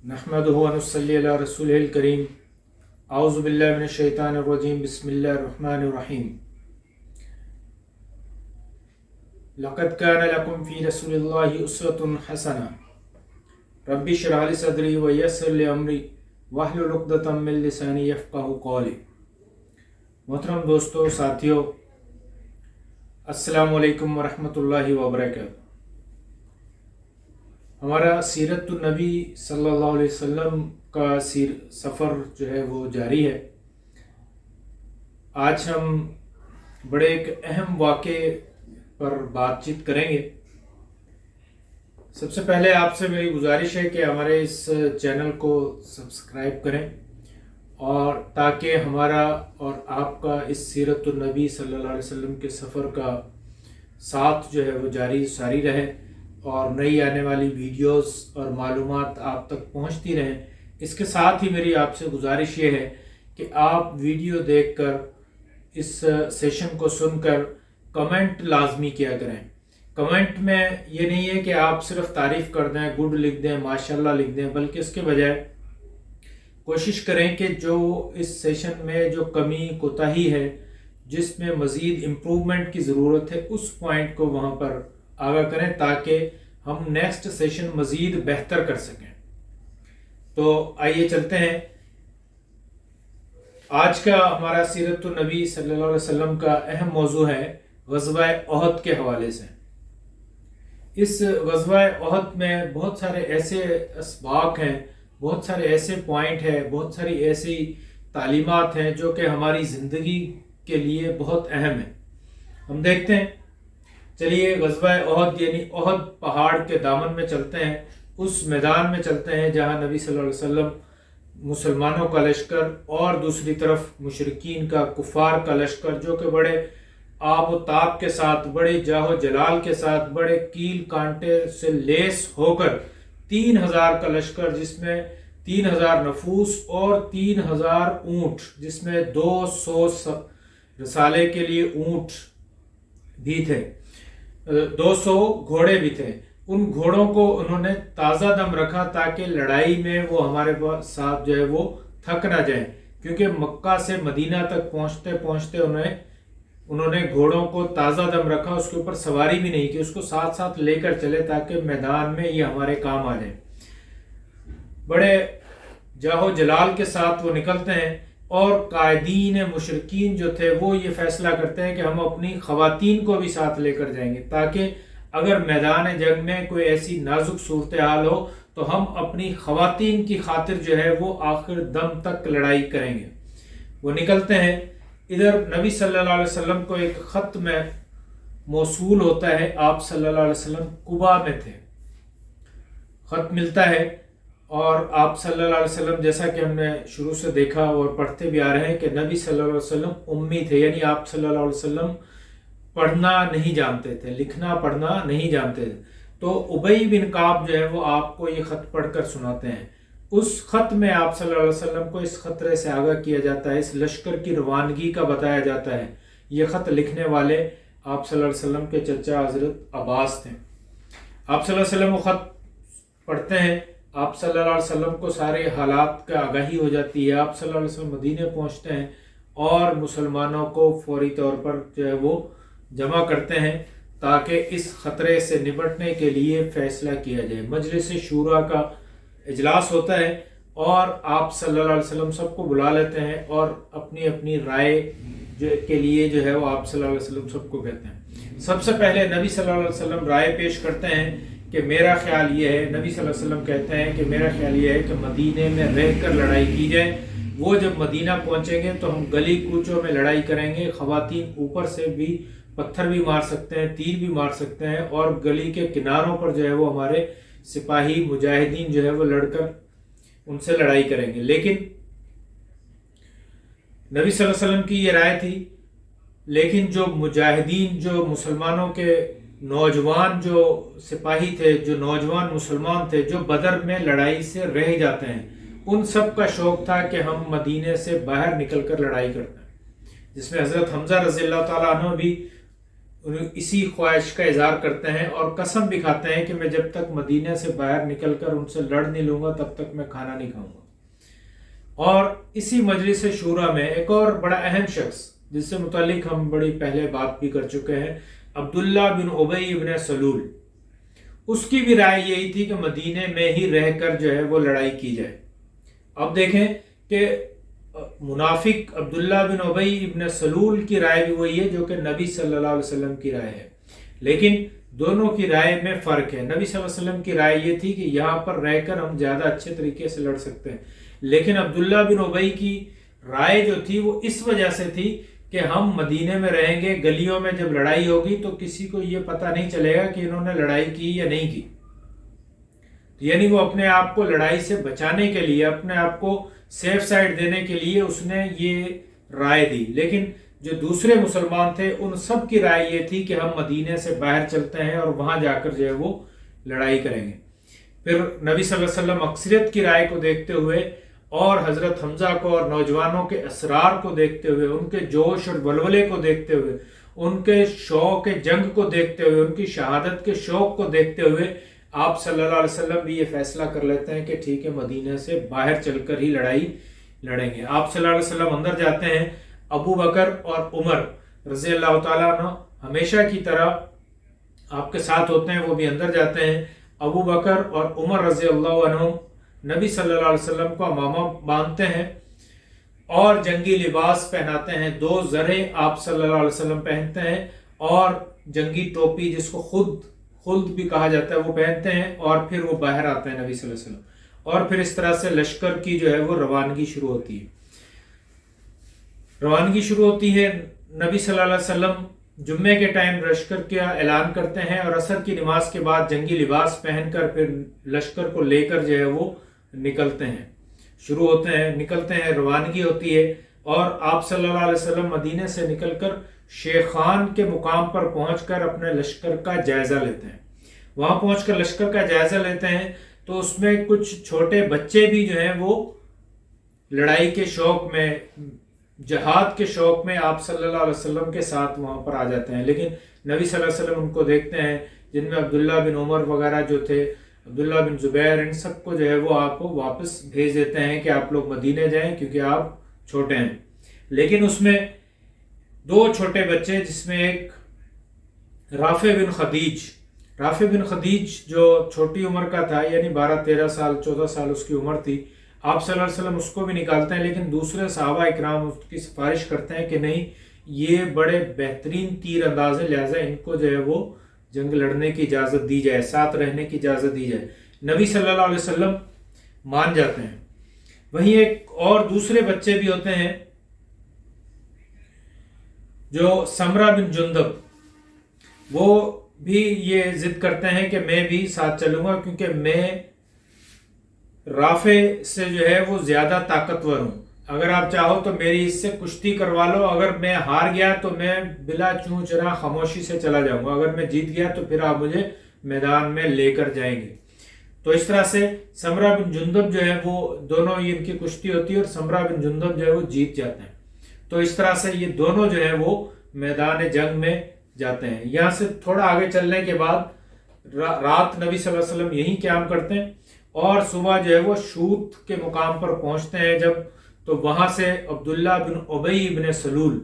نحمدہ و نصلی علی رسولہ الکریم اعوذ باللہ من الشیطان الرجیم بسم اللہ الرحمن الرحیم لقد کان لکم فی رسول اللہ اسوۃ حسنہ رب اشرح لی صدری ویسر لی امری واحلل عقدۃ من لسانی یفقہوا قولی۔ محترم دوستو، ساتھیو، السلام علیکم ورحمۃ اللہ وبرکاتہ۔ ہمارا سیرت النبی صلی اللہ علیہ وسلم کا سفر جو ہے وہ جاری ہے۔ آج ہم بڑے ایک اہم واقعے پر بات چیت کریں گے۔ سب سے پہلے آپ سے میری گزارش ہے کہ ہمارے اس چینل کو سبسکرائب کریں، اور تاکہ ہمارا اور آپ کا اس سیرت النبی صلی اللہ علیہ وسلم کے سفر کا ساتھ جو ہے وہ جاری ساری رہے، اور نئی آنے والی ویڈیوز اور معلومات آپ تک پہنچتی رہیں۔ اس کے ساتھ ہی میری آپ سے گزارش یہ ہے کہ آپ ویڈیو دیکھ کر، اس سیشن کو سن کر کمنٹ لازمی کیا کریں۔ کمنٹ میں یہ نہیں ہے کہ آپ صرف تعریف کر دیں، گڈ لکھ دیں، ماشاءاللہ لکھ دیں، بلکہ اس کے بجائے کوشش کریں کہ جو اس سیشن میں جو کمی کوتاہی ہے، جس میں مزید امپروومنٹ کی ضرورت ہے، اس پوائنٹ کو وہاں پر آگاہ کریں تاکہ ہم نیکسٹ سیشن مزید بہتر کر سکیں۔ تو آئیے چلتے ہیں۔ آج کا ہمارا سیرت النبی صلی اللہ علیہ وسلم کا اہم موضوع ہے غزوہ احد کے حوالے سے۔ اس غزوہ احد میں بہت سارے ایسے اسباق ہیں، بہت سارے ایسے پوائنٹ ہیں، بہت ساری ایسی تعلیمات ہیں جو کہ ہماری زندگی کے لیے بہت اہم ہیں۔ ہم دیکھتے ہیں، چلیے غزوہ احد یعنی احد پہاڑ کے دامن میں چلتے ہیں، اس میدان میں چلتے ہیں جہاں نبی صلی اللہ علیہ وسلم مسلمانوں کا لشکر اور دوسری طرف مشرکین کا، کفار کا لشکر، جو کہ بڑے آب و تاب کے ساتھ، بڑے جاہ و جلال کے ساتھ، بڑے کیل کانٹے سے لیس ہو کر 3000 کا لشکر، جس میں 3000 نفوس اور 3000 اونٹ، جس میں 200 رسالے کے لیے اونٹ بھی تھے، 200 گھوڑے بھی تھے۔ ان گھوڑوں کو انہوں نے تازہ دم رکھا تاکہ لڑائی میں وہ ہمارے ساتھ جو ہے وہ تھک نہ جائیں، کیونکہ مکہ سے مدینہ تک پہنچتے پہنچتے انہوں نے گھوڑوں کو تازہ دم رکھا، اس کے اوپر سواری بھی نہیں کی، اس کو ساتھ ساتھ لے کر چلے تاکہ میدان میں یہ ہمارے کام آ جائیں۔ بڑے جاہ و جلال کے ساتھ وہ نکلتے ہیں، اور قائدین مشرکین جو تھے وہ یہ فیصلہ کرتے ہیں کہ ہم اپنی خواتین کو بھی ساتھ لے کر جائیں گے، تاکہ اگر میدان جنگ میں کوئی ایسی نازک صورتحال ہو تو ہم اپنی خواتین کی خاطر جو ہے وہ آخر دم تک لڑائی کریں گے۔ وہ نکلتے ہیں۔ ادھر نبی صلی اللہ علیہ وسلم کو ایک خط میں موصول ہوتا ہے، آپ صلی اللہ علیہ وسلم قباء میں تھے، خط ملتا ہے، اور آپ صلی اللہ علیہ وسلم، جیسا کہ ہم نے شروع سے دیکھا اور پڑھتے بھی آ رہے ہیں، کہ نبی صلی اللہ علیہ وسلم امی تھے، یعنی آپ صلی اللہ علیہ وسلم پڑھنا نہیں جانتے تھے، لکھنا پڑھنا نہیں جانتے تھے۔ تو ابی بن کعب جو ہے وہ آپ کو یہ خط پڑھ کر سناتے ہیں۔ اس خط میں آپ صلی اللہ علیہ وسلم کو اس خطرے سے آگاہ کیا جاتا ہے، اس لشکر کی روانگی کا بتایا جاتا ہے۔ یہ خط لکھنے والے آپ صلی اللہ علیہ وسلم کے چچا حضرت عباس تھے۔ آپ صلی اللہ علیہ وسلم وہ خط پڑھتے ہیں، آپ صلی اللہ علیہ وسلم کو سارے حالات کا آگاہی ہو جاتی ہے۔ آپ صلی اللہ علیہ وسلم مدینے پہنچتے ہیں اور مسلمانوں کو فوری طور پر جو ہے وہ جمع کرتے ہیں تاکہ اس خطرے سے نپٹنے کے لیے فیصلہ کیا جائے۔ مجلس شورا کا اجلاس ہوتا ہے، اور آپ صلی اللہ علیہ وسلم سب کو بلا لیتے ہیں، اور اپنی اپنی رائے کے لیے جو ہے وہ آپ صلی اللہ علیہ وسلم سب کو کہتے ہیں۔ سب سے پہلے نبی صلی اللہ علیہ وسلم رائے پیش کرتے ہیں کہ میرا خیال یہ ہے، نبی صلی اللہ علیہ وسلم کہتے ہیں کہ میرا خیال یہ ہے کہ مدینے میں رہ کر لڑائی کی جائے۔ وہ جب مدینہ پہنچیں گے تو ہم گلی کوچوں میں لڑائی کریں گے، خواتین اوپر سے بھی پتھر بھی مار سکتے ہیں، تیر بھی مار سکتے ہیں، اور گلی کے کناروں پر جو ہے وہ ہمارے سپاہی مجاہدین جو ہے وہ لڑ کر ان سے لڑائی کریں گے۔ لیکن نبی صلی اللہ علیہ وسلم کی یہ رائے تھی، لیکن جو مجاہدین، جو مسلمانوں کے نوجوان جو سپاہی تھے، جو نوجوان مسلمان تھے، جو بدر میں لڑائی سے رہ جاتے ہیں، ان سب کا شوق تھا کہ ہم مدینے سے باہر نکل کر لڑائی کرتے ہیں، جس میں حضرت حمزہ رضی اللہ تعالیٰ عنہ بھی اسی خواہش کا اظہار کرتے ہیں اور قسم بھی کھاتے ہیں کہ میں جب تک مدینہ سے باہر نکل کر ان سے لڑ نہیں لوں گا تب تک میں کھانا نہیں کھاؤں گا۔ اور اسی مجلس شورا میں ایک اور بڑا اہم شخص جس سے متعلق ہم بڑی پہلے بات بھی کر چکے ہیں، عبداللہ بن ابی بن سلول، اس کی بھی رائے یہی تھی کہ مدینے میں ہی رہ کر جو ہے وہ لڑائی کی جائے۔ اب دیکھیں کہ منافق عبداللہ بن ابی بن سلول کی رائے بھی وہی ہے جو کہ نبی صلی اللہ علیہ وسلم کی رائے ہے، لیکن دونوں کی رائے میں فرق ہے۔ نبی صلی اللہ علیہ وسلم کی رائے یہ تھی کہ یہاں پر رہ کر ہم زیادہ اچھے طریقے سے لڑ سکتے ہیں، لیکن عبداللہ بن ابی کی رائے جو تھی وہ اس وجہ سے تھی کہ ہم مدینے میں رہیں گے، گلیوں میں جب لڑائی ہوگی تو کسی کو یہ پتہ نہیں چلے گا کہ انہوں نے لڑائی کی یا نہیں کی، یعنی وہ اپنے آپ کو لڑائی سے بچانے کے لیے، اپنے آپ کو سیف سائڈ دینے کے لیے اس نے یہ رائے دی۔ لیکن جو دوسرے مسلمان تھے ان سب کی رائے یہ تھی کہ ہم مدینے سے باہر چلتے ہیں اور وہاں جا کر جو ہے وہ لڑائی کریں گے۔ پھر نبی صلی اللہ علیہ وسلم اکثریت کی رائے کو دیکھتے ہوئے اور حضرت حمزہ کو اور نوجوانوں کے اسرار کو دیکھتے ہوئے، ان کے جوش اور ولولے کو دیکھتے ہوئے، ان کے شوق جنگ کو دیکھتے ہوئے، ان کی شہادت کے شوق کو دیکھتے ہوئے آپ صلی اللہ علیہ وسلم بھی یہ فیصلہ کر لیتے ہیں کہ ٹھیک ہے مدینہ سے باہر چل کر ہی لڑائی لڑیں گے۔ آپ صلی اللہ علیہ وسلم اندر جاتے ہیں، ابو بکر اور عمر رضی اللہ تعالیٰ عنہ ہمیشہ کی طرح آپ کے ساتھ ہوتے ہیں، وہ بھی اندر جاتے ہیں۔ ابو بکر اور عمر رضی اللہ عنہ نبی صلی اللہ علیہ وسلم کو عمامہ باندھتے ہیں اور جنگی لباس پہناتے ہیں، 2 زرے آپ صلی اللہ علیہ وسلم پہنتے ہیں اور جنگی ٹوپی جس کو خلد بھی کہا جاتا ہے وہ پہنتے ہیں، اور پھر وہ باہر آتے ہیں نبی صلی اللہ علیہ وسلم، اور پھر اس طرح سے لشکر کی جو ہے وہ روانگی شروع ہوتی ہے۔ روانگی شروع ہوتی ہے، نبی صلی اللہ علیہ وسلم جمعے کے ٹائم لشکر کا اعلان کرتے ہیں اور عصر کی نماز کے بعد جنگی لباس پہن کر پھر لشکر کو لے کر جو ہے وہ نکلتے ہیں، شروع ہوتے ہیں، نکلتے ہیں، روانگی ہوتی ہے، اور آپ صلی اللہ علیہ وسلم مدینے سے نکل کر شیخان کے مقام پر پہنچ کر اپنے لشکر کا جائزہ لیتے ہیں۔ وہاں پہنچ کر لشکر کا جائزہ لیتے ہیں تو اس میں کچھ چھوٹے بچے بھی جو ہیں وہ لڑائی کے شوق میں، جہاد کے شوق میں آپ صلی اللہ علیہ وسلم کے ساتھ وہاں پر آ جاتے ہیں، لیکن نبی صلی اللہ علیہ وسلم ان کو دیکھتے ہیں، جن میں عبداللہ بن عمر وغیرہ جو تھے، عبداللہ بن زبیر، ان سب کو جو ہے وہ آپ کو واپس بھیج دیتے ہیں کہ آپ لوگ مدینے جائیں کیونکہ آپ چھوٹے ہیں۔ لیکن اس میں 2 چھوٹے بچے، جس میں ایک رافع بن خدیج جو چھوٹی عمر کا تھا، یعنی 12-13 سال 14 سال اس کی عمر تھی، آپ صلی اللہ علیہ وسلم اس کو بھی نکالتے ہیں، لیکن دوسرے صحابہ اکرام اس کی سفارش کرتے ہیں کہ نہیں، یہ بڑے بہترین تیر انداز ہیں، لہٰذا ان کو جو ہے وہ جنگ لڑنے کی اجازت دی جائے، ساتھ رہنے کی اجازت دی جائے۔ نبی صلی اللہ علیہ وسلم مان جاتے ہیں۔ وہیں ایک اور دوسرے بچے بھی ہوتے ہیں جو سمرہ بن جندب، وہ بھی یہ ضد کرتے ہیں کہ میں بھی ساتھ چلوں گا کیونکہ میں رافع سے جو ہے وہ زیادہ طاقتور ہوں، اگر آپ چاہو تو میری اس سے کشتی کروا لو، اگر میں ہار گیا تو میں بلا چوں چرا خاموشی سے چلا جاؤں گا، اگر میں جیت گیا تو پھر آپ مجھے میدان میں لے کر جائیں گے۔ تو اس طرح سے سمرہ بن جندب جو ہے وہ دونوں، یہ ان کی کشتی ہوتی ہے اور سمرہ بن جندب جو ہے وہ جیت جاتے ہیں۔ تو اس طرح سے یہ دونوں جو ہے وہ میدان جنگ میں جاتے ہیں۔ یہاں سے تھوڑا آگے چلنے کے بعد رات نبی صلی اللہ علیہ وسلم یہیں قیام کرتے ہیں، اور صبح جو ہے وہ شوت کے مقام پر پہنچتے ہیں جب، تو وہاں سے عبداللہ بن ابی بن سلول،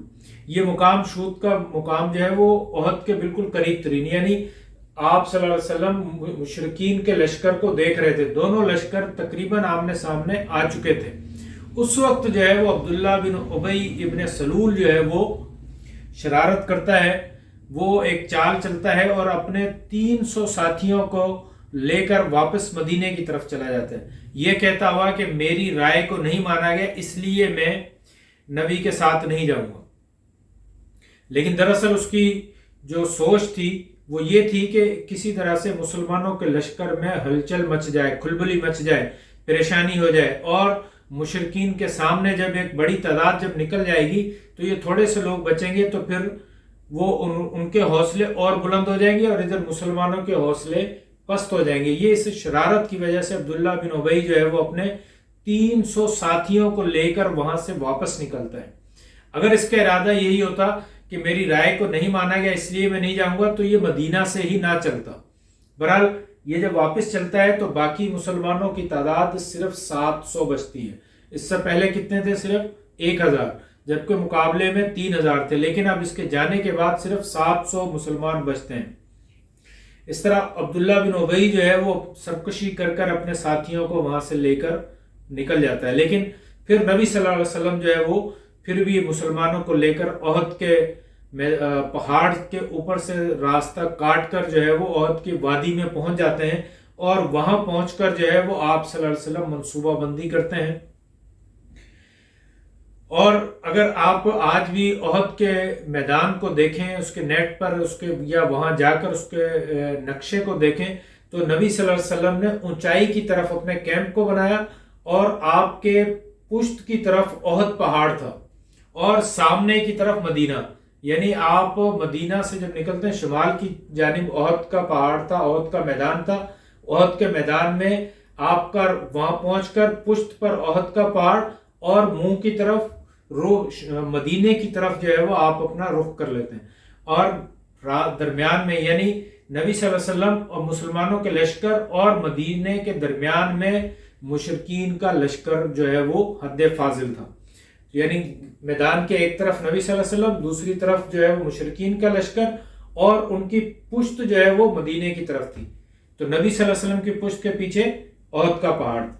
یہ مقام شوت کا مقام جو ہے وہ احد کے بالکل قریب ترین، یعنی آپ صلی اللہ علیہ وسلم مشرکین کے لشکر کو دیکھ رہے تھے، دونوں لشکر تقریباً آمنے سامنے آ چکے تھے۔ اس وقت جو ہے وہ عبداللہ بن ابی ابن سلول جو ہے وہ شرارت کرتا ہے، وہ ایک چال چلتا ہے اور اپنے 300 ساتھیوں کو لے کر واپس مدینے کی طرف چلا جاتا ہے، یہ کہتا ہوا کہ میری رائے کو نہیں مانا گیا اس لیے میں نبی کے ساتھ نہیں جاؤں گا۔ لیکن دراصل اس کی جو سوچ تھی وہ یہ تھی کہ کسی طرح سے مسلمانوں کے لشکر میں ہلچل مچ جائے، کھلبلی مچ جائے، پریشانی ہو جائے، اور مشرکین کے سامنے جب ایک بڑی تعداد جب نکل جائے گی تو یہ تھوڑے سے لوگ بچیں گے تو پھر وہ ان کے حوصلے اور بلند ہو جائیں گے اور ادھر مسلمانوں کے حوصلے پست ہو جائیں گے۔ یہ اس شرارت کی وجہ سے عبداللہ بن ابی جو ہے وہ اپنے 300 ساتھیوں کو لے کر وہاں سے واپس نکلتا ہے۔ اگر اس کا ارادہ یہی ہوتا کہ میری رائے کو نہیں مانا گیا اس لیے میں نہیں جاؤں گا، تو یہ مدینہ سے ہی نہ چلتا۔ بہرحال یہ جب واپس چلتا ہے تو باقی مسلمانوں کی تعداد صرف 700 بچتی ہے۔ اس سے پہلے کتنے تھے؟ صرف 1000، جبکہ مقابلے میں 3000 تھے، لیکن اب اس کے جانے کے بعد صرف 700 مسلمان بچتے ہیں۔ اس طرح عبداللہ بن ابی جو ہے وہ سرکشی کر کر اپنے ساتھیوں کو وہاں سے لے کر نکل جاتا ہے، لیکن پھر نبی صلی اللہ علیہ وسلم جو ہے وہ پھر بھی مسلمانوں کو لے کر احد کے پہاڑ کے اوپر سے راستہ کاٹ کر جو ہے وہ احد کی وادی میں پہنچ جاتے ہیں، اور وہاں پہنچ کر جو ہے وہ آپ صلی اللہ علیہ وسلم منصوبہ بندی کرتے ہیں۔ اور اگر آپ آج بھی احد کے میدان کو دیکھیں، اس کے نیٹ پر اس کے یا وہاں جا کر اس کے نقشے کو دیکھیں، تو نبی صلی اللہ علیہ وسلم نے اونچائی کی طرف اپنے کیمپ کو بنایا، اور آپ کے پشت کی طرف احد پہاڑ تھا اور سامنے کی طرف مدینہ، یعنی آپ مدینہ سے جب نکلتے ہیں شمال کی جانب احد کا پہاڑ تھا، احد کا میدان تھا، احد کے میدان میں آپ کا وہاں پہنچ کر پشت پر احد کا پہاڑ اور منہ کی طرف مدینے کی طرف جو ہے وہ آپ اپنا رخ کر لیتے ہیں، اور درمیان میں یعنی نبی صلی اللہ علیہ وسلم اور مسلمانوں کے لشکر اور مدینے کے درمیان میں مشرکین کا لشکر جو ہے وہ حد فاضل تھا، یعنی میدان کے ایک طرف نبی صلی اللہ علیہ وسلم، دوسری طرف جو ہے وہ مشرکین کا لشکر، اور ان کی پشت جو ہے وہ مدینے کی طرف تھی، تو نبی صلی اللہ علیہ وسلم کی پشت کے پیچھے احد کا پہاڑ تھا۔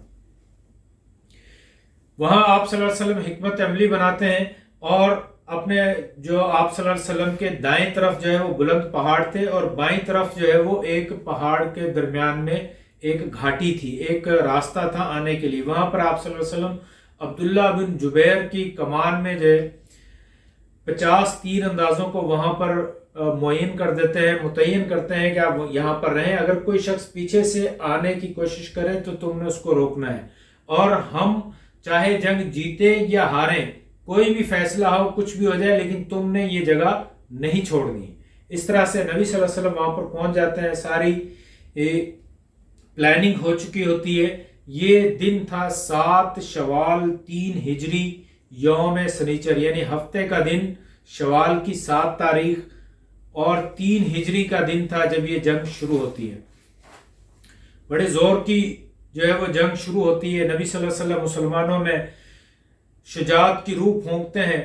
وہاں آپ صلی اللہ علیہ وسلم حکمت عملی بناتے ہیں، اور اپنے جو آپ صلی اللہ علیہ وسلم کے دائیں طرف جو ہے وہ بلند پہاڑ تھے، اور بائیں طرف جو ہے وہ ایک پہاڑ کے درمیان میں ایک گھاٹی تھی، ایک راستہ تھا آنے کے لیے۔ وہاں پر آپ صلی اللہ علیہ وسلم عبداللہ بن جبیر کی کمان میں جو ہے 50 تیر اندازوں کو وہاں پر متعین کرتے ہیں کہ آپ یہاں پر رہیں، اگر کوئی شخص پیچھے سے آنے کی کوشش کرے تو تم نے اس کو روکنا ہے، اور ہم چاہے جنگ جیتے یا ہاریں، کوئی بھی فیصلہ ہو، کچھ بھی ہو جائے، لیکن تم نے یہ جگہ نہیں چھوڑنی۔ اس طرح سے نبی صلی اللہ علیہ وسلم وہاں پر پہنچ جاتے ہیں، ساری پلاننگ ہو چکی ہوتی ہے۔ یہ دن تھا 7 شوال 3 ہجری یوم سنیچر، یعنی ہفتے کا دن، شوال کی 7 تاریخ اور 3 ہجری کا دن تھا جب یہ جنگ شروع ہوتی ہے۔ بڑے زور کی جو ہے وہ جنگ شروع ہوتی ہے۔ نبی صلی اللہ علیہ وسلم مسلمانوں میں شجاعت کی روح پھونکتے ہیں،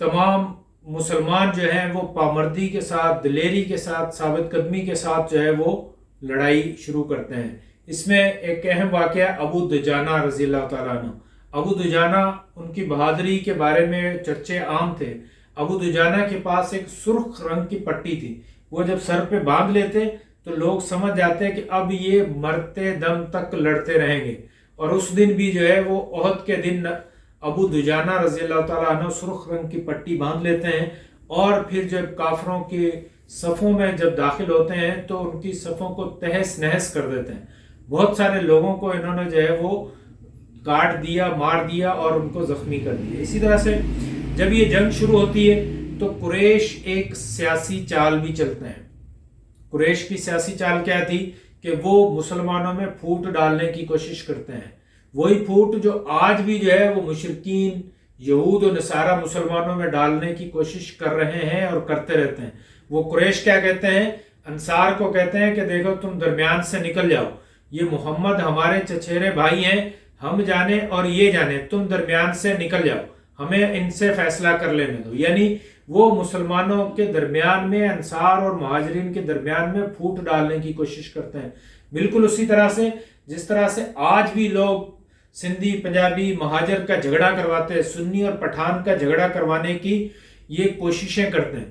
تمام مسلمان جو ہیں وہ پامردی کے ساتھ، دلیری کے ساتھ، ثابت قدمی کے ساتھ جو ہے وہ لڑائی شروع کرتے ہیں۔ اس میں ایک اہم واقعہ ابو دجانہ رضی اللہ تعالیٰ عنہ۔ ابو دجانہ، ان کی بہادری کے بارے میں چرچے عام تھے۔ ابو دجانہ کے پاس ایک سرخ رنگ کی پٹی تھی، وہ جب سر پہ باندھ لیتے تو لوگ سمجھ جاتے کہ اب یہ مرتے دم تک لڑتے رہیں گے، اور اس دن بھی جو ہے وہ احد کے دن ابو دجانہ رضی اللہ تعالیٰ عنہ سرخ رنگ کی پٹی باندھ لیتے ہیں، اور پھر جب کافروں کے صفوں میں جب داخل ہوتے ہیں تو ان کی صفوں کو تہس نہس کر دیتے ہیں۔ بہت سارے لوگوں کو انہوں نے جو ہے وہ کاٹ دیا، مار دیا اور ان کو زخمی کر دیا۔ اسی طرح سے جب یہ جنگ شروع ہوتی ہے تو قریش ایک سیاسی چال بھی چلتے ہیں۔ قریش کی سیاسی چال کیا تھی کہ وہ مسلمانوں میں پھوٹ ڈالنے کی کوشش کرتے ہیں، وہی پھوٹ جو آج بھی جو ہے وہ مشرکین یہود و نصارہ مسلمانوں میں ڈالنے کی کوشش کر رہے ہیں اور کرتے رہتے ہیں۔ وہ قریش کیا کہتے ہیں؟ انصار کو کہتے ہیں کہ دیکھو تم درمیان سے نکل جاؤ، یہ محمد ہمارے چچیرے بھائی ہیں، ہم جانے اور یہ جانے، تم درمیان سے نکل جاؤ، ہمیں ان سے فیصلہ کر لینے دو۔ یعنی وہ مسلمانوں کے درمیان میں، انصار اور مہاجرین کے درمیان میں پھوٹ ڈالنے کی کوشش کرتے ہیں۔ بالکل اسی طرح سے جس طرح سے آج بھی لوگ سندھی پنجابی مہاجر کا جھگڑا کرواتے ہیں، سنی اور پٹھان کا جھگڑا کروانے کی یہ کوششیں کرتے ہیں،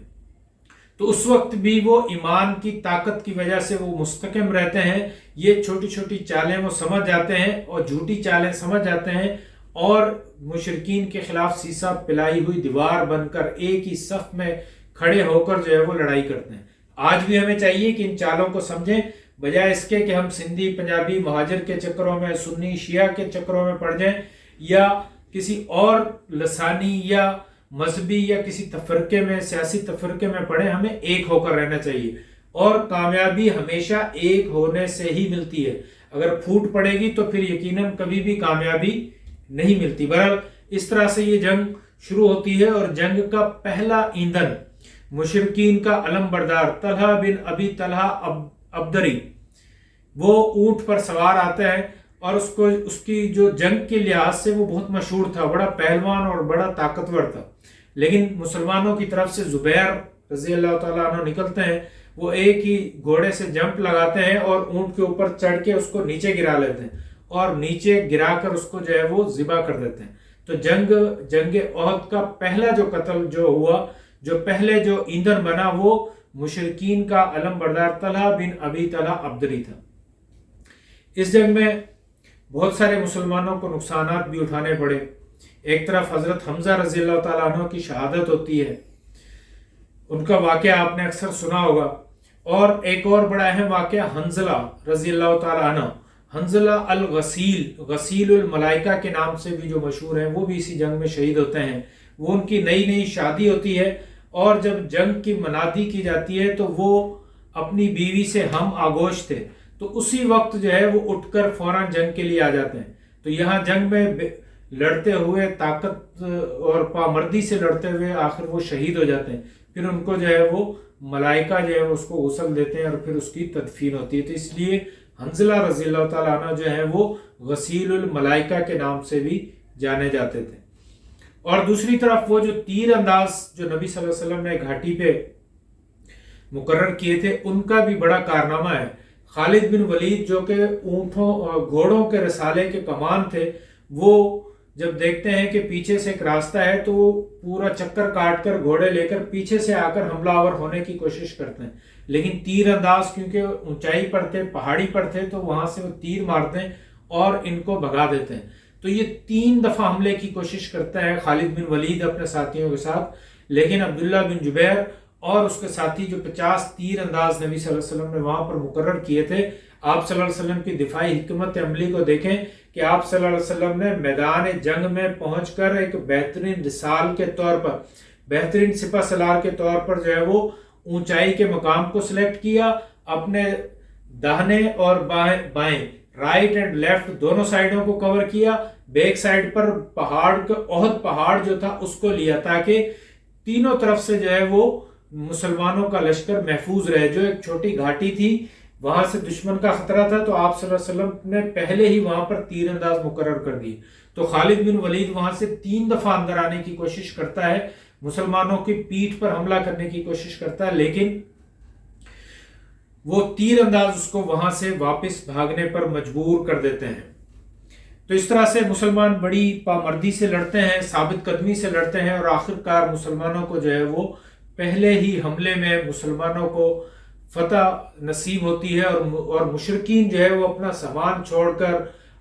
تو اس وقت بھی وہ ایمان کی طاقت کی وجہ سے وہ مستحکم رہتے ہیں۔ یہ چھوٹی چھوٹی چالیں وہ سمجھ جاتے ہیں اور جھوٹی چالیں سمجھ جاتے ہیں، اور مشرکین کے خلاف سیسا پلائی ہوئی دیوار بن کر ایک ہی صف میں کھڑے ہو کر جو ہے وہ لڑائی کرتے ہیں۔ آج بھی ہمیں چاہیے کہ ان چالوں کو سمجھیں، بجائے اس کے کہ ہم سندھی پنجابی مہاجر کے چکروں میں، سنی شیعہ کے چکروں میں پڑ جائیں، یا کسی اور لسانی یا مذہبی یا کسی تفرقے میں، سیاسی تفرقے میں پڑے۔ ہمیں ایک ہو کر رہنا چاہیے، اور کامیابی ہمیشہ ایک ہونے سے ہی ملتی ہے۔ اگر پھوٹ پڑے گی تو پھر یقیناً کبھی بھی کامیابی نہیں ملتی۔ بہرحال اس طرح سے یہ جنگ شروع ہوتی ہے، اور جنگ کا پہلا ایندھن مشرکین کا علم بردار طلحہ بن ابی طلحہ ابدری وہ اونٹ پر سوار آتا ہے، اور اس کی جو جنگ کے لحاظ سے وہ بہت مشہور تھا، بڑا پہلوان اور بڑا طاقتور تھا. لیکن مسلمانوں کی طرف سے زبیر رضی اللہ تعالیٰ عنہ نکلتے ہیں، وہ ایک ہی گھوڑے سے جمپ لگاتے ہیں اور اونٹ کے اوپر چڑھ کے اس کو نیچے گرا لیتے ہیں، اور نیچے گرا کر اس کو جو ہے وہ ذبح کر دیتے ہیں. تو جنگ احد کا پہلا جو قتل جو ہوا، جو پہلے جو ایندھن بنا، وہ مشرکین کا علم بردار طلحہ بن ابی طلحہ ابدری تھا. اس جنگ میں بہت سارے مسلمانوں کو نقصانات بھی اٹھانے پڑے. ایک طرف حضرت حمزہ رضی اللہ تعالیٰ عنہ کی شہادت ہوتی ہے، ان کا واقعہ آپ نے اکثر سنا ہوگا. اور ایک اور بڑا اہم واقعہ حنظلہ رضی اللہ تعالیٰ عنہ، حنظلہ غسیل الملائکہ کے نام سے بھی جو مشہور ہیں، وہ بھی اسی جنگ میں شہید ہوتے ہیں. وہ ان کی نئی شادی ہوتی ہے، اور جب جنگ کی منادی کی جاتی ہے تو وہ اپنی بیوی سے ہم آگوش تھے، تو اسی وقت جو ہے وہ اٹھ کر فوراً جنگ کے لیے آ جاتے ہیں. تو یہاں جنگ میں لڑتے ہوئے، طاقت اور پامردی سے لڑتے ہوئے آخر وہ شہید ہو جاتے ہیں. پھر ان کو جو ہے وہ ملائکہ جو ہے اس کو غسل دیتے ہیں، اور پھر اس کی تدفین ہوتی ہے. تو اس لیے حنظلہ رضی اللہ تعالیٰ عنہ جو ہے وہ غسیل الملائکہ کے نام سے بھی جانے جاتے تھے. اور دوسری طرف وہ جو تیر انداز جو نبی صلی اللہ علیہ وسلم نے گھاٹی پہ مقرر کیے تھے، ان کا بھی بڑا کارنامہ ہے. خالد بن ولید جو کہ گھوڑوں کے رسالے کے کمان تھے، وہ جب دیکھتے ہیں کہ پیچھے سے ایک راستہ ہے تو وہ پورا چکر کاٹ کر گھوڑے لے کر پیچھے سے آ کر حملہ آور ہونے کی کوشش کرتے ہیں. لیکن تیر انداز کیونکہ اونچائی پر تھے، پہاڑی پر تھے، تو وہاں سے وہ تیر مارتے ہیں اور ان کو بھگا دیتے ہیں. تو یہ 3 دفعہ حملے کی کوشش کرتا ہے خالد بن ولید اپنے ساتھیوں کے ساتھ، لیکن عبداللہ بن جبیر اور اس کے ساتھی جو 50 تیر انداز نبی صلی اللہ علیہ وسلم نے وہاں پر مقرر کیے تھے، آپ صلی اللہ علیہ وسلم کی دفاعی حکمت عملی کو دیکھیں کہ آپ صلی اللہ علیہ وسلم نے میدان جنگ میں پہنچ کر ایک بہترین رسال کے طور پر، بہترین سپہ سالار کے طور پر جو ہے وہ اونچائی کے مقام کو سلیکٹ کیا. اپنے داہنے اور بائیں رائٹ اینڈ لیفٹ دونوں سائیڈوں کو کور کیا. بیک سائیڈ پر احد پہاڑ جو تھا اس کو لیا، تاکہ تینوں طرف سے جو ہے وہ مسلمانوں کا لشکر محفوظ رہے. جو ایک چھوٹی گھاٹی تھی، وہاں سے دشمن کا خطرہ تھا، تو آپ صلی اللہ علیہ وسلم نے پہلے ہی وہاں پر تیر انداز مقرر کر دی. تو خالد بن ولید وہاں سے 3 دفعہ اندر آنے کی کوشش کرتا ہے، مسلمانوں کی پیٹھ پر حملہ کرنے کی کوشش کرتا ہے، لیکن وہ تیر انداز اس کو وہاں سے واپس بھاگنے پر مجبور کر دیتے ہیں. تو اس طرح سے مسلمان بڑی پامردی سے لڑتے ہیں، ثابت قدمی سے لڑتے ہیں، اور آخرکار مسلمانوں کو جو ہے وہ پہلے ہی حملے میں مسلمانوں کو فتح نصیب ہوتی ہے، اور مشرکین جو ہے وہ اپنا سامان چھوڑ کر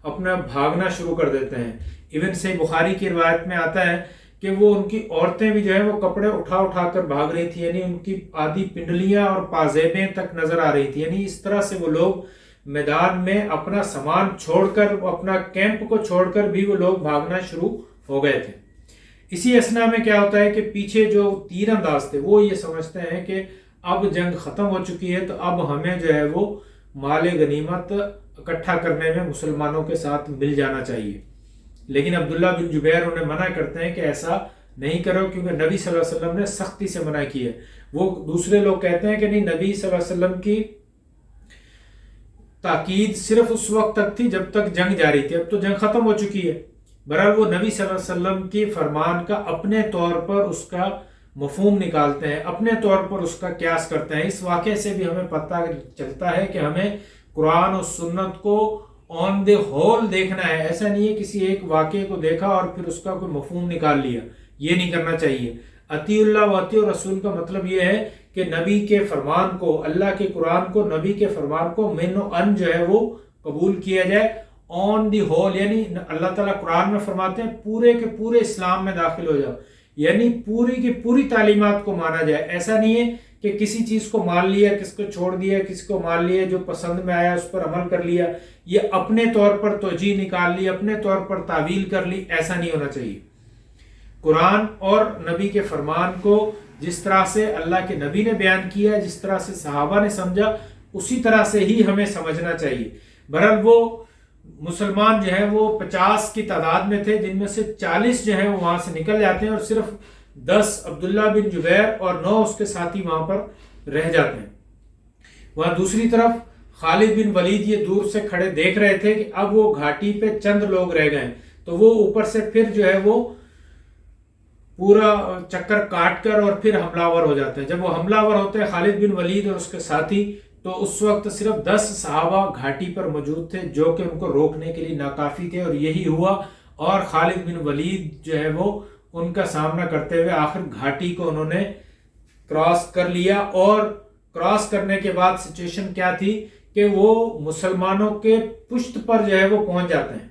اپنا بھاگنا شروع کر دیتے ہیں. ایون سے بخاری کی روایت میں آتا ہے کہ وہ ان کی عورتیں بھی جو ہے وہ کپڑے اٹھا کر بھاگ رہی تھی، یعنی ان کی آدھی پنڈلیاں اور پازیبیں تک نظر آ رہی تھی. یعنی اس طرح سے وہ لوگ میدان میں اپنا سامان چھوڑ کر، اپنا کیمپ کو چھوڑ کر بھی وہ لوگ بھاگنا شروع ہو گئے تھے. اسی اسنا میں کیا ہوتا ہے کہ پیچھے جو تیر انداز تھے وہ یہ سمجھتے ہیں کہ اب جنگ ختم ہو چکی ہے، تو اب ہمیں جو ہے وہ مال غنیمت اکٹھا کرنے میں مسلمانوں کے ساتھ مل جانا چاہیے. لیکن عبداللہ بن جبیر انہیں منع کرتے ہیں کہ ایسا نہیں کرو، کیونکہ نبی صلی اللہ علیہ وسلم نے سختی سے منع کی ہے. وہ دوسرے لوگ کہتے ہیں کہ نہیں، نبی صلی اللہ علیہ وسلم کی تاکید صرف اس وقت تک تھی جب تک جنگ جاری تھی، اب تو جنگ ختم ہو چکی ہے. بہرحال وہ نبی صلی اللہ علیہ وسلم کی فرمان کا اپنے طور پر اس کا مفہوم نکالتے ہیں، اپنے طور پر اس کا قیاس کرتے ہیں. اس واقعے سے بھی ہمیں پتہ چلتا ہے کہ ہمیں قرآن و سنت کو آن دی ہول دیکھنا ہے. ایسا نہیں ہے کسی ایک واقعے کو دیکھا اور پھر اس کا کوئی مفہوم نکال لیا، یہ نہیں کرنا چاہیے. اطیع اللہ و اطیع رسول کا مطلب یہ ہے کہ نبی کے فرمان کو، اللہ کے قرآن کو، نبی کے فرمان کو من و ان جو ہے وہ قبول کیا جائے آن دی ہول. یعنی اللہ تعالیٰ قرآن میں فرماتے ہیں پورے کے پورے اسلام میں داخل ہو جاؤ، یعنی پوری کی پوری تعلیمات کو مانا جائے. ایسا نہیں ہے کہ کسی چیز کو مان لیا، کس کو چھوڑ دیا، کسی کو مان لیا، جو پسند میں آیا اس پر عمل کر لیا، یہ اپنے طور پر توجیہ نکال لی، اپنے طور پر تعویل کر لی. ایسا نہیں ہونا چاہیے. قرآن اور نبی کے فرمان کو جس طرح سے اللہ کے نبی نے بیان کیا، جس طرح سے صحابہ نے سمجھا، اسی طرح سے ہی ہمیں سمجھنا چاہیے. بہرحال وہ مسلمان جو ہے وہ 50 کی تعداد میں تھے، جن میں سے 40 جو ہیں وہ وہاں سے نکل جاتے ہیں اور صرف 10 عبداللہ بن جبیر اور 9 اس کے ساتھی وہاں پر رہ جاتے ہیں۔ وہاں دوسری طرف خالد بن ولید یہ دور سے کھڑے دیکھ رہے تھے کہ اب وہ گھاٹی پہ چند لوگ رہ گئے، تو وہ اوپر سے پھر جو ہے وہ پورا چکر کاٹ کر اور پھر حملہ آور ہو جاتے ہیں۔ جب وہ حملہ آور ہوتے ہیں خالد بن ولید اور اس کے ساتھی، تو اس وقت صرف 10 صحابہ گھاٹی پر موجود تھے جو کہ ان کو روکنے کے لیے ناکافی تھے، اور یہی ہوا، اور خالد بن ولید جو ہے وہ ان کا سامنا کرتے ہوئے آخر گھاٹی کو انہوں نے کراس کر لیا۔ اور کراس کرنے کے بعد سچویشن کیا تھی کہ وہ مسلمانوں کے پشت پر جو ہے وہ پہنچ جاتے ہیں،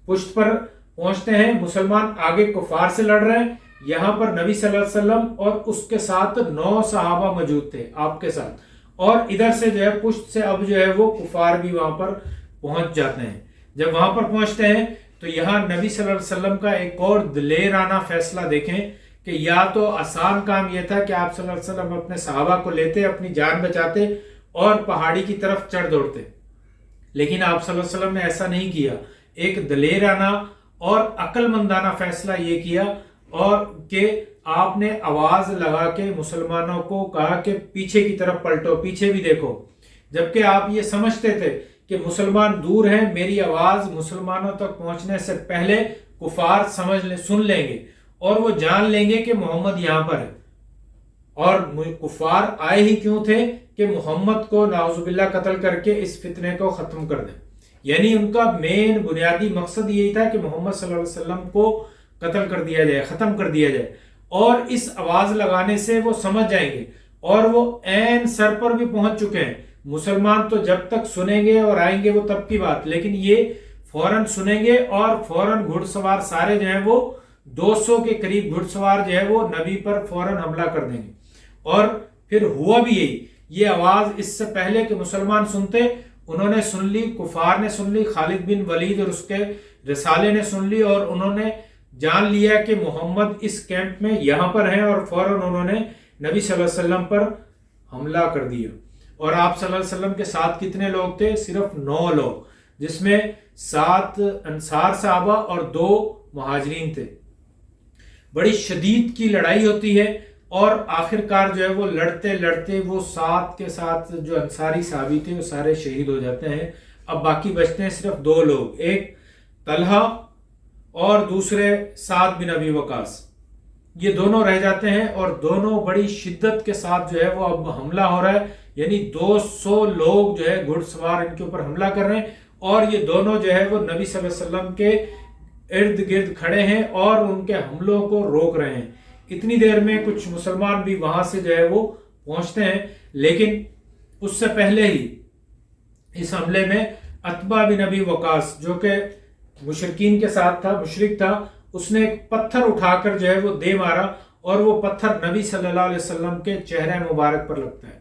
پشت پر پہنچتے ہیں، مسلمان آگے کفار سے لڑ رہے ہیں، یہاں پر نبی صلی اللہ علیہ وسلم اور اس کے ساتھ 9 صحابہ موجود تھے آپ کے ساتھ، اور ادھر سے جو ہے پشت سے اب جو ہے وہ کفار بھی وہاں پر پہنچ جاتے ہیں۔ جب وہاں پر پہنچتے ہیں تو یہاں نبی صلی اللہ علیہ وسلم کا ایک اور دلیرانہ فیصلہ دیکھیں کہ یا تو آسان کام یہ تھا کہ آپ صلی اللہ علیہ وسلم اپنے صحابہ کو لیتے، اپنی جان بچاتے اور پہاڑی کی طرف چڑھ دوڑتے، لیکن آپ صلی اللہ علیہ وسلم نے ایسا نہیں کیا۔ ایک دلیرانہ اور عقل مندانہ فیصلہ یہ کیا اور کہ آپ نے آواز لگا کے مسلمانوں کو کہا کہ پیچھے کی طرف پلٹو، پیچھے بھی دیکھو، جبکہ آپ یہ سمجھتے تھے کہ مسلمان دور ہیں، میری آواز مسلمانوں تک پہنچنے سے پہلے کفار سن لیں گے اور وہ جان لیں گے کہ محمد یہاں پر ہے۔ اور کفار آئے ہی کیوں تھے کہ محمد کو نعوذ باللہ قتل کر کے اس فتنے کو ختم کر دیں، یعنی ان کا مین بنیادی مقصد یہی تھا کہ محمد صلی اللہ علیہ وسلم کو قتل کر دیا جائے، ختم کر دیا جائے، اور اس آواز لگانے سے وہ سمجھ جائیں گے، اور وہ عین سر پر بھی پہنچ چکے ہیں۔ مسلمان تو جب تک سنیں گے اور آئیں گے وہ تب کی بات، لیکن یہ فوراً سنیں گے اور فوراً گھڑ سوار سارے جو ہیں وہ 200 کے قریب گھڑ سوار جو ہے وہ نبی پر فوراً حملہ کر دیں گے۔ اور پھر ہوا بھی یہی، یہ آواز اس سے پہلے کہ مسلمان سنتے، انہوں نے سن لی، کفار نے سن لی، خالد بن ولید اور اس کے رسالے نے سن لی، اور انہوں نے جان لیا کہ محمد اس کیمپ میں یہاں پر ہیں، اور فوراً انہوں نے نبی صلی اللہ علیہ وسلم پر حملہ کر دیا۔ اور آپ صلی اللہ علیہ وسلم کے ساتھ کتنے لوگ تھے؟ صرف 9 لوگ، جس میں 7 انصار صحابہ اور 2 مہاجرین تھے۔ بڑی شدید کی لڑائی ہوتی ہے، اور آخر کار جو ہے وہ لڑتے لڑتے وہ 7 کے ساتھ جو انصاری صحابی تھے وہ سارے شہید ہو جاتے ہیں۔ اب باقی بچتے ہیں صرف 2 لوگ، ایک طلحہ اور دوسرے سعد بن ابی وقاص، یہ دونوں رہ جاتے ہیں، اور دونوں بڑی شدت کے ساتھ جو ہے وہ اب حملہ ہو رہا ہے، یعنی 200 لوگ جو ہے گھڑ سوار ان کے اوپر حملہ کر رہے ہیں، اور یہ دونوں جو ہے وہ نبی صلی اللہ علیہ وسلم کے ارد گرد کھڑے ہیں اور ان کے حملوں کو روک رہے ہیں۔ اتنی دیر میں کچھ مسلمان بھی وہاں سے جو ہے وہ پہنچتے ہیں، لیکن اس سے پہلے ہی اس حملے میں عتبہ بن ابی وقاص جو کہ مشرکین کے ساتھ تھا، مشرک تھا، اس نے ایک پتھر اٹھا کر جو ہے وہ دے مارا، اور وہ پتھر نبی صلی اللہ علیہ وسلم کے چہرے مبارک پر لگتا ہے،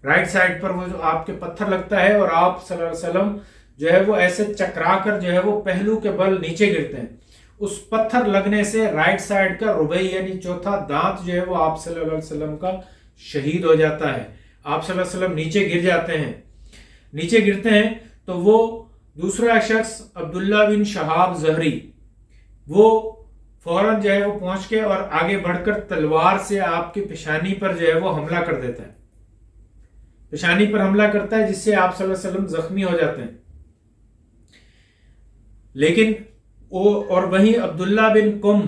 رائٹ سائڈ پر وہ جو آپ کے پتھر لگتا ہے، اور آپ صلی اللہ علیہ وسلم جو ہے وہ ایسے چکرا کر جو ہے وہ پہلو کے بل نیچے گرتے ہیں۔ اس پتھر لگنے سے رائٹ سائڈ کا رباعی یعنی چوتھا دانت جو ہے وہ آپ صلی اللہ علیہ وسلم کا شہید ہو جاتا ہے۔ آپ صلی اللہ علیہ وسلم نیچے گر جاتے ہیں، نیچے گرتے ہیں، تو وہ دوسرا شخص عبداللہ بن شہاب زہری، وہ فوراً جو ہے وہ پہنچ کے اور آگے بڑھ کر تلوار سے آپ کی پیشانی پر جو ہے وہ حملہ کر دیتا ہے، پیشانی پر حملہ کرتا ہے، جس سے آپ صلی اللہ علیہ وسلم زخمی ہو جاتے ہیں۔ لیکن اور وہیں عبداللہ بن قم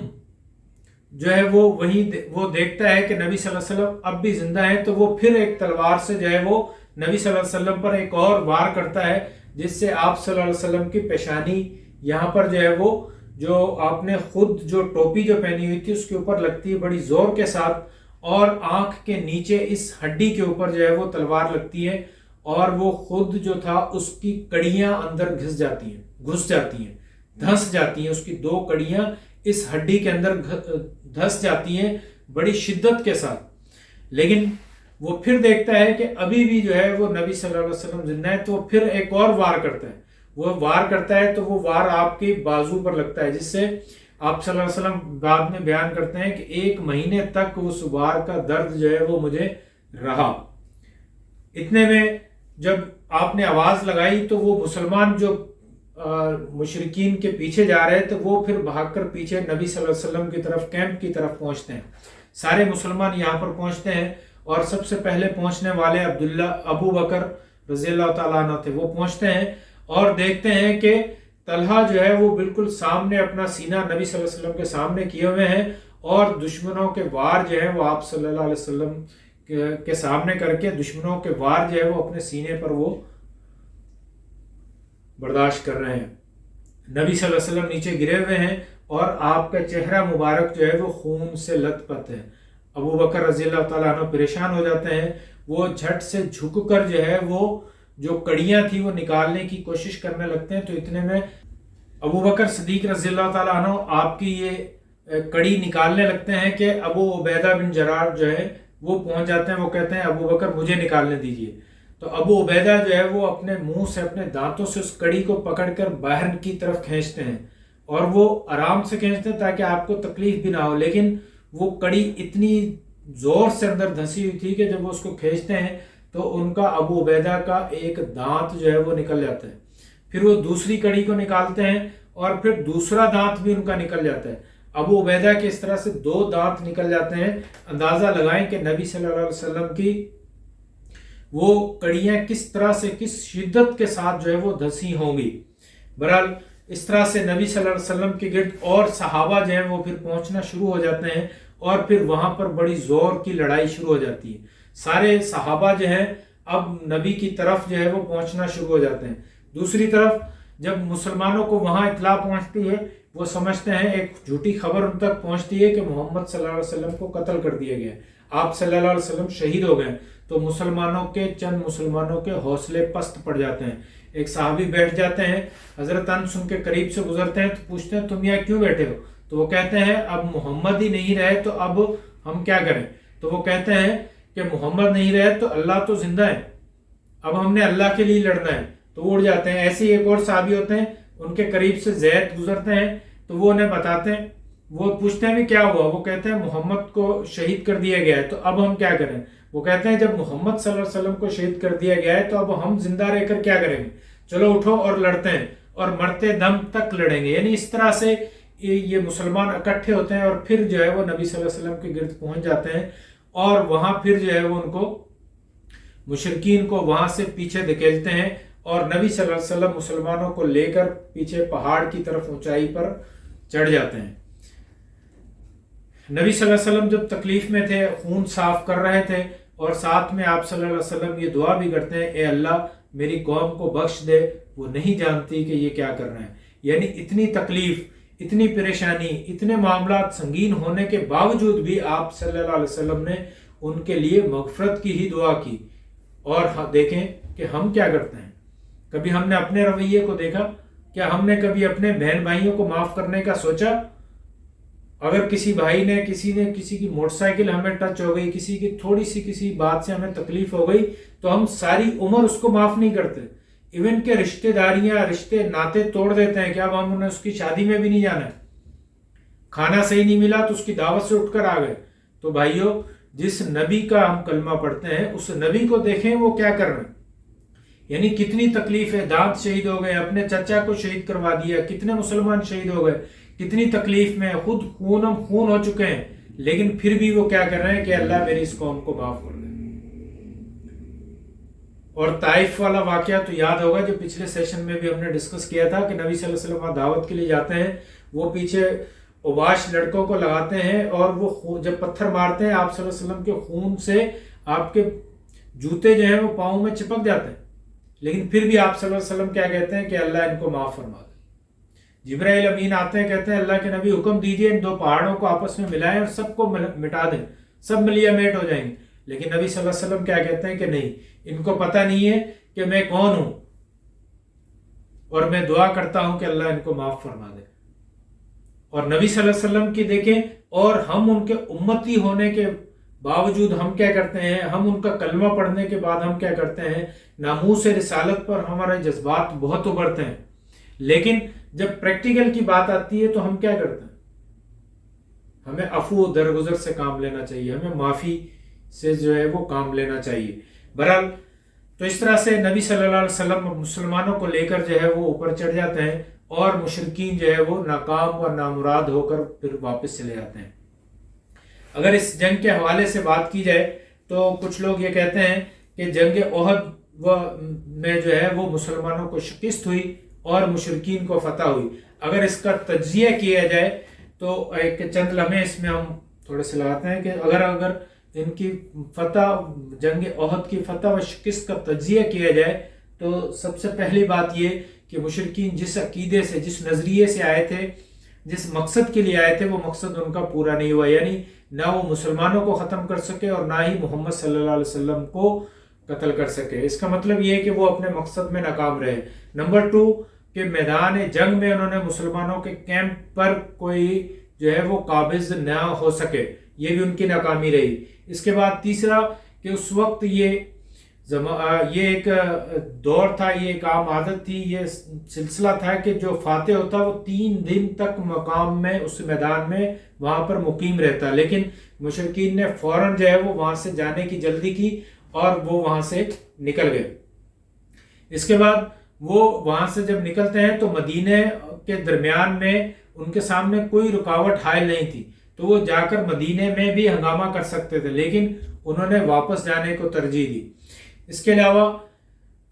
جو ہے وہ دیکھتا ہے کہ نبی صلی اللہ علیہ وسلم اب بھی زندہ ہیں، تو وہ پھر ایک تلوار سے جو ہے وہ نبی صلی اللہ علیہ وسلم پر ایک اور وار کرتا ہے، جس سے آپ صلی اللہ علیہ وسلم کی پیشانی یہاں پر جو ہے وہ جو آپ نے خود جو ٹوپی جو پہنی ہوئی تھی اس کے اوپر لگتی ہے بڑی زور کے ساتھ، اور آنکھ کے نیچے اس ہڈی کے اوپر جو ہے وہ تلوار لگتی ہے، اور وہ خود جو تھا اس کی کڑیاں اندر گھس جاتی ہیں، دھنس جاتی ہیں، اس کی 2 کڑیاں اس ہڈی کے اندر دھنس جاتی ہیں بڑی شدت کے ساتھ۔ لیکن وہ پھر دیکھتا ہے کہ ابھی بھی جو ہے وہ نبی صلی اللہ علیہ وسلم زندہ ہے، تو وہ پھر ایک اور وار کرتا ہے، وہ وار کرتا ہے تو وہ وار آپ کے بازو پر لگتا ہے، جس سے آپ صلی اللہ علیہ وسلم بعد میں بیان کرتے ہیں کہ 1 مہینے تک اس وار کا درد جو ہے وہ مجھے رہا۔ اتنے میں جب آپ نے آواز لگائی تو وہ مسلمان جو مشرکین کے پیچھے جا رہے تو وہ پھر بھاگ کر پیچھے نبی صلی اللہ علیہ وسلم کی طرف کیمپ کی طرف پہنچتے ہیں. سارے مسلمان یہاں پر پہنچتے ہیں اور سب سے پہلے پہنچنے والے ابو بکر رضی اللہ تعالیٰ عنہ تھے. وہ پہنچتے ہیں اور دیکھتے ہیں کہ طلحہ جو ہے وہ بالکل سامنے اپنا سینہ نبی صلی اللہ علیہ وسلم کے سامنے کیے ہوئے ہیں اور دشمنوں کے وار جو ہے وہ آپ صلی اللہ علیہ وسلم کے سامنے کر کے دشمنوں کے وار جو ہے وہ اپنے سینے پر وہ برداشت کر رہے ہیں. نبی صلی اللہ علیہ وسلم نیچے گرے ہوئے ہیں اور آپ کا چہرہ مبارک جو ہے وہ خون سے لت پت ہے. ابو بکر رضی اللہ تعالیٰ عنہ پریشان ہو جاتے ہیں. وہ جھٹ سے جھک کر جو ہے وہ جو کڑیاں تھی وہ نکالنے کی کوشش کرنے لگتے ہیں. تو اتنے میں ابو بکر صدیق رضی اللہ تعالیٰ عنہ آپ کی یہ کڑی نکالنے لگتے ہیں کہ ابو عبیدہ بن جراح جو ہے وہ پہنچ جاتے ہیں. وہ کہتے ہیں ابو بکر مجھے نکالنے دیجیے. تو ابو عبیدہ جو ہے وہ اپنے منہ سے اپنے دانتوں سے اس کڑی کو پکڑ کر باہر کی طرف کھینچتے ہیں اور وہ آرام سے کھینچتے ہیں تاکہ آپ کو تکلیف بھی نہ ہو. لیکن وہ کڑی اتنی زور سے اندر دھسی ہوئی تھی کہ جب وہ اس کو کھینچتے ہیں تو ان کا ابو عبیدہ کا ایک دانت جو ہے وہ نکل جاتا ہے. پھر وہ دوسری کڑی کو نکالتے ہیں اور پھر دوسرا دانت بھی ان کا نکل جاتا ہے. ابو عبیدہ کے اس طرح سے 2 دانت نکل جاتے ہیں. اندازہ لگائیں کہ نبی صلی اللہ علیہ وسلم کی وہ کڑیاں کس طرح سے کس شدت کے ساتھ جو ہے وہ دھسی ہوں گی. بہرحال اس طرح سے نبی صلی اللہ علیہ وسلم کے گرد اور صحابہ جو ہیں وہ پھر پہنچنا شروع ہو جاتے ہیں اور پھر وہاں پر بڑی زور کی لڑائی شروع ہو جاتی ہے. سارے صحابہ جو ہیں اب نبی کی طرف جو ہے وہ پہنچنا شروع ہو جاتے ہیں. دوسری طرف جب مسلمانوں کو وہاں اطلاع پہنچتی ہے وہ سمجھتے ہیں ایک جھوٹی خبر ان تک پہنچتی ہے کہ محمد صلی اللہ علیہ وسلم کو قتل کر دیا گیا, آپ صلی اللہ علیہ وسلم شہید ہو گئے. تو چند مسلمانوں کے حوصلے پست پڑ جاتے ہیں. ایک صحابی بیٹھ جاتے ہیں, حضرت انس ان کے قریب سے گزرتے ہیں تو پوچھتے ہیں تم یہاں کیوں بیٹھے ہو؟ تو وہ کہتے ہیں اب محمد ہی نہیں رہے تو اب ہم کیا کریں؟ تو وہ کہتے ہیں کہ محمد نہیں رہے تو اللہ تو زندہ ہے, اب ہم نے اللہ کے لیے لڑنا ہے. تو وہ اڑ جاتے ہیں. ایسے ایک اور صحابی ہوتے ہیں, ان کے قریب سے زید گزرتے ہیں تو وہ انہیں بتاتے ہیں. وہ پوچھتے ہیں بھی کیا ہوا؟ وہ کہتے ہیں محمد کو شہید کر دیا گیا ہے تو اب ہم کیا کریں؟ وہ کہتے ہیں جب محمد صلی اللہ علیہ وسلم کو شہید کر دیا گیا ہے تو اب ہم زندہ رہ کر کیا کریں گے؟ چلو اٹھو اور لڑتے ہیں اور مرتے دم تک لڑیں گے. یعنی اس طرح سے یہ مسلمان اکٹھے ہوتے ہیں اور پھر جو ہے وہ نبی صلی اللہ علیہ وسلم کے گرد پہنچ جاتے ہیں اور وہاں پھر جو ہے وہ ان کو مشرکین کو وہاں سے پیچھے دھکیلتے ہیں اور نبی صلی اللہ علیہ وسلم مسلمانوں کو لے کر پیچھے پہاڑ کی طرف اونچائی پر چڑھ جاتے ہیں. نبی صلی اللہ علیہ وسلم جب تکلیف میں تھے, خون صاف کر رہے تھے اور ساتھ میں آپ صلی اللہ علیہ وسلم یہ دعا بھی کرتے ہیں اے اللہ میری قوم کو بخش دے, وہ نہیں جانتی کہ یہ کیا کر رہے ہیں. یعنی اتنی تکلیف, اتنی پریشانی, اتنے معاملات سنگین ہونے کے باوجود بھی آپ صلی اللہ علیہ وسلم نے ان کے لیے مغفرت کی ہی دعا کی. اور دیکھیں کہ ہم کیا کرتے ہیں, کبھی ہم نے اپنے رویے کو دیکھا؟ کیا ہم نے کبھی اپنے بہن بھائیوں کو معاف کرنے کا سوچا؟ اگر کسی بھائی نے کسی کی موٹر سائیکل ہمیں ٹچ ہو گئی, کسی کی تھوڑی سی کسی بات سے ہمیں تکلیف ہو گئی تو ہم ساری عمر اس کو معاف نہیں کرتے. ایون کہ رشتہ داریاں, رشتے ناطے توڑ دیتے ہیں کہ اب ہم انہیں اس کی شادی میں بھی نہیں جانا ہے. کھانا صحیح نہیں ملا تو اس کی دعوت سے اٹھ کر آ گئے. تو بھائیوں, جس نبی کا ہم کلمہ پڑھتے ہیں اس نبی کو دیکھیں وہ کیا کر رہے ہیں. یعنی کتنی تکلیف ہے, دانت شہید ہو گئے, اپنے چچا کو شہید کروا دیا, کتنے مسلمان شہید ہو گئے, کتنی تکلیف میں, خود خون ہو چکے ہیں, لیکن پھر بھی وہ کیا کر رہے ہیں کہ اللہ میری اس قوم کو معاف کر دے. اور طائف والا واقعہ تو یاد ہوگا جو پچھلے سیشن میں بھی ہم نے ڈسکس کیا تھا کہ نبی صلی اللہ علیہ وسلم دعوت کے لیے جاتے ہیں, وہ پیچھے اوباش لڑکوں کو لگاتے ہیں اور وہ جب پتھر مارتے ہیں آپ صلی اللہ علیہ وسلم کے خون سے آپ کے جوتے جو ہیں وہ پاؤں میں چپک جاتے ہیں, لیکن پھر بھی آپ صلی اللہ علیہ وسلم کیا کہتے ہیں کہ اللہ ان کو معاف فرما دے. جبرائیل امین آتے ہیں, کہتے ہیں اللہ کے نبی حکم دیجئے ان 2 پہاڑوں کو آپس میں ملائیں اور سب کو مٹا دیں, سب ملیا میٹ ہو جائیں گے. لیکن نبی صلی اللہ علیہ وسلم کیا کہتے ہیں کہ نہیں, ان کو پتہ نہیں ہے کہ میں کون ہوں اور میں دعا کرتا ہوں کہ اللہ ان کو معاف فرما دے. اور نبی صلی اللہ علیہ وسلم کی دیکھیں, اور ہم ان کے امتی ہونے کے باوجود ہم کیا کرتے ہیں, ہم ان کا کلمہ پڑھنے کے بعد ہم کیا کرتے ہیں, ناموس رسالت پر ہمارے جذبات بہت ابھرتے ہیں, لیکن جب پریکٹیکل کی بات آتی ہے تو ہم کیا کرتے ہیں, ہمیں عفو و درگزر سے کام لینا چاہیے, ہمیں معافی سے جو ہے وہ کام لینا چاہیے. بہرحال تو اس طرح سے نبی صلی اللہ علیہ وسلم مسلمانوں کو لے کر جو ہے وہ اوپر چڑھ جاتے ہیں اور مشرکین جو ہے وہ ناکام اور نامراد ہو کر پھر واپس چلے جاتے ہیں۔ اگر اس جنگ کے حوالے سے بات کی جائے تو کچھ لوگ یہ کہتے ہیں کہ جنگ احد میں جو ہے وہ مسلمانوں کو شکست ہوئی اور مشرکین کو فتح ہوئی۔ اگر اس کا تجزیہ کیا جائے تو ایک چند لمحے اس میں ہم تھوڑے سے لگاتے ہیں کہ اگر ان کی فتح، جنگ احد کی فتح و شکست کا تجزیہ کیا جائے تو سب سے پہلی بات یہ کہ مشرکین جس عقیدے سے، جس نظریے سے آئے تھے، جس مقصد کے لیے آئے تھے، وہ مقصد ان کا پورا نہیں ہوا، یعنی نہ وہ مسلمانوں کو ختم کر سکے اور نہ ہی محمد صلی اللہ علیہ وسلم کو قتل کر سکے۔ اس کا مطلب یہ ہے کہ وہ اپنے مقصد میں ناکام رہے۔ نمبر 2 کہ میدان جنگ میں انہوں نے مسلمانوں کے کیمپ پر کوئی جو ہے وہ قابض نہ ہو سکے، یہ بھی ان کی ناکامی رہی۔ اس کے بعد تیسرا کہ اس وقت یہ ایک دور تھا، یہ ایک عام عادت تھی، یہ سلسلہ تھا کہ جو فاتح ہوتا وہ 3 دن تک مقام میں، اس میدان میں وہاں پر مقیم رہتا، لیکن مشرکین نے فوراً جو ہے وہ وہاں سے جانے کی جلدی کی اور وہ وہاں سے نکل گئے۔ اس کے بعد وہ وہاں سے جب نکلتے ہیں تو مدینہ کے درمیان میں ان کے سامنے کوئی رکاوٹ حائل نہیں تھی، تو وہ جا کر مدینہ میں بھی ہنگامہ کر سکتے تھے، لیکن انہوں نے واپس جانے کو ترجیح دی۔ اس کے علاوہ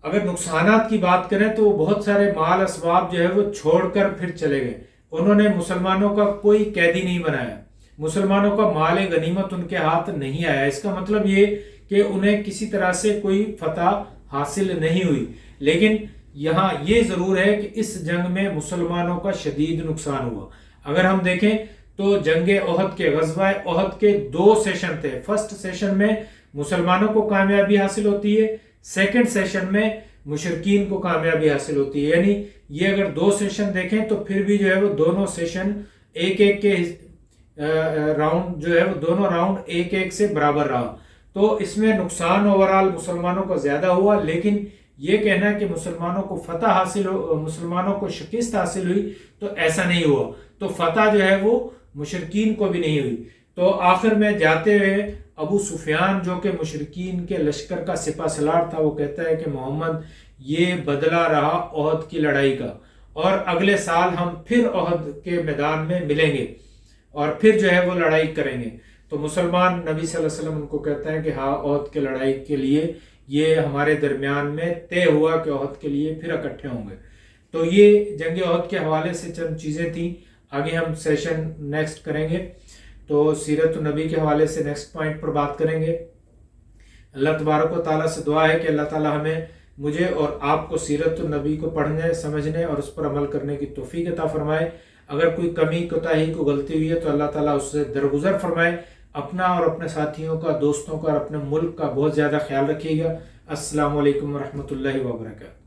اگر نقصانات کی بات کریں تو بہت سارے مال اسباب جو ہے وہ چھوڑ کر پھر چلے گئے۔ انہوں نے مسلمانوں کا کوئی قیدی نہیں بنایا، مسلمانوں کا مال غنیمت ان کے ہاتھ نہیں آیا۔ اس کا مطلب یہ کہ انہیں کسی طرح سے کوئی فتح حاصل نہیں ہوئی، لیکن یہاں یہ ضرور ہے کہ اس جنگ میں مسلمانوں کا شدید نقصان ہوا۔ اگر ہم دیکھیں تو جنگ احد کے، غزوہ احد کے 2 سیشن تھے۔ فرسٹ سیشن میں مسلمانوں کو کامیابی حاصل ہوتی ہے، سیکنڈ سیشن میں مشرکین کو کامیابی حاصل ہوتی ہے، یعنی یہ اگر 2 سیشن دیکھیں تو پھر بھی جو ہے وہ دونوں سیشن ایک کے راؤنڈ جو ہے وہ دونوں راؤنڈ ایک سے برابر رہا۔ تو اس میں نقصان اوورال مسلمانوں کو زیادہ ہوا، لیکن یہ کہنا کہ مسلمانوں کو فتح حاصل ہو، مسلمانوں کو شکست حاصل ہوئی، تو ایسا نہیں ہوا۔ تو فتح جو ہے وہ مشرکین کو بھی نہیں ہوئی۔ تو آخر میں جاتے ہوئے ابو سفیان جو کہ مشرکین کے لشکر کا سپہ سالار تھا، وہ کہتا ہے کہ محمد یہ بدلہ رہا احد کی لڑائی کا، اور اگلے سال ہم پھر احد کے میدان میں ملیں گے اور پھر جو ہے وہ لڑائی کریں گے۔ تو مسلمان نبی صلی اللہ علیہ وسلم ان کو کہتے ہیں کہ ہاں احد کی لڑائی کے لیے یہ ہمارے درمیان میں طے ہوا کہ احد کے لیے پھر اکٹھے ہوں گے۔ تو یہ جنگ احد کے حوالے سے چند چیزیں تھیں۔ آگے ہم سیشن نیکسٹ کریں گے تو سیرت النبی کے حوالے سے نیکسٹ پوائنٹ پر بات کریں گے۔ اللہ تبارک و تعالیٰ سے دعا ہے کہ اللہ تعالیٰ ہمیں، مجھے اور آپ کو سیرت النبی کو پڑھنے، سمجھنے اور اس پر عمل کرنے کی توفیق عطا فرمائے۔ اگر کوئی کمی، کوتاہی، کوئی غلطی ہوئی ہے تو اللہ تعالیٰ اس سے درگزر فرمائے۔ اپنا اور اپنے ساتھیوں کا، دوستوں کا اور اپنے ملک کا بہت زیادہ خیال رکھیے گا۔ السلام علیکم ورحمۃ اللہ وبرکاتہ۔